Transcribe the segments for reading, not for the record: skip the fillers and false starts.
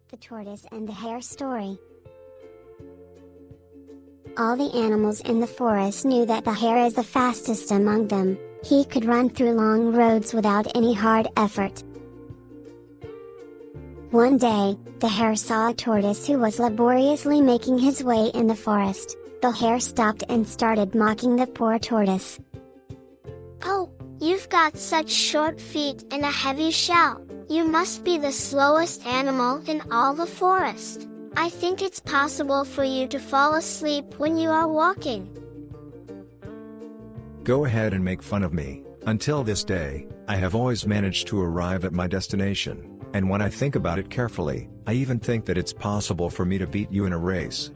The Tortoise and the Hare story. All the animals in the forest knew that the hare is the fastest among them. He could run through long roads without any hard effort. One day, the hare saw a tortoise who was laboriously making his way in the forest. The hare stopped and started mocking the poor tortoise. "Oh, you've got such short feet and a heavy shell. You must be the slowest animal in all the forest. I think it's possible for you to fall asleep when you are walking." Go ahead and make fun of me. Until this day, I have always managed to arrive at my destination, and when I think about it carefully, I even think that it's possible for me to beat you in a race.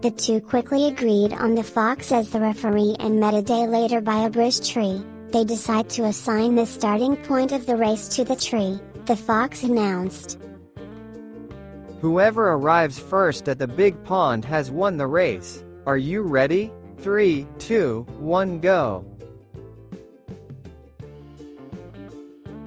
The two quickly agreed on the fox as the referee and met a day later by a birch tree. They decide to assign the starting point of the race to the tree. The fox announced, "Whoever arrives first at the big pond has won the race. Are you ready? 3, 2, 1, go."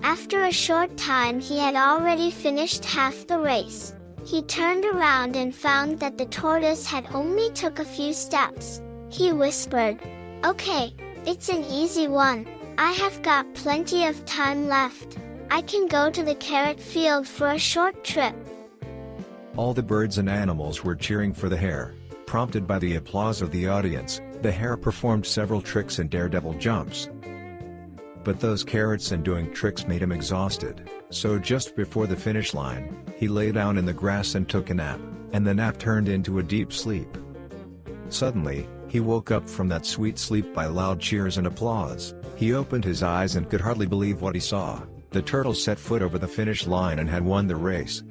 After a short time, he had already finished half the race. He turned around and found that the tortoise had only took a few steps. He whispered, "Okay, it's an easy one. I have got plenty of time left. I can go to the carrot field for a short trip." All the birds and animals were cheering for the hare. Prompted by the applause of the audience, the hare performed several tricks and daredevil jumps. But those carrots and doing tricks made him exhausted, so just before the finish line, he lay down in the grass and took a nap, and the nap turned into a deep sleep. Suddenly, he woke up from that sweet sleep by loud cheers and applause. He opened his eyes and could hardly believe what he saw. The turtle set foot over the finish line and had won the race.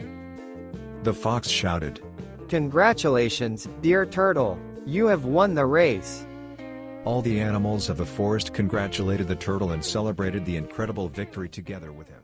The fox shouted, "Congratulations, dear turtle! You have won the race!" All the animals of the forest congratulated the turtle and celebrated the incredible victory together with him.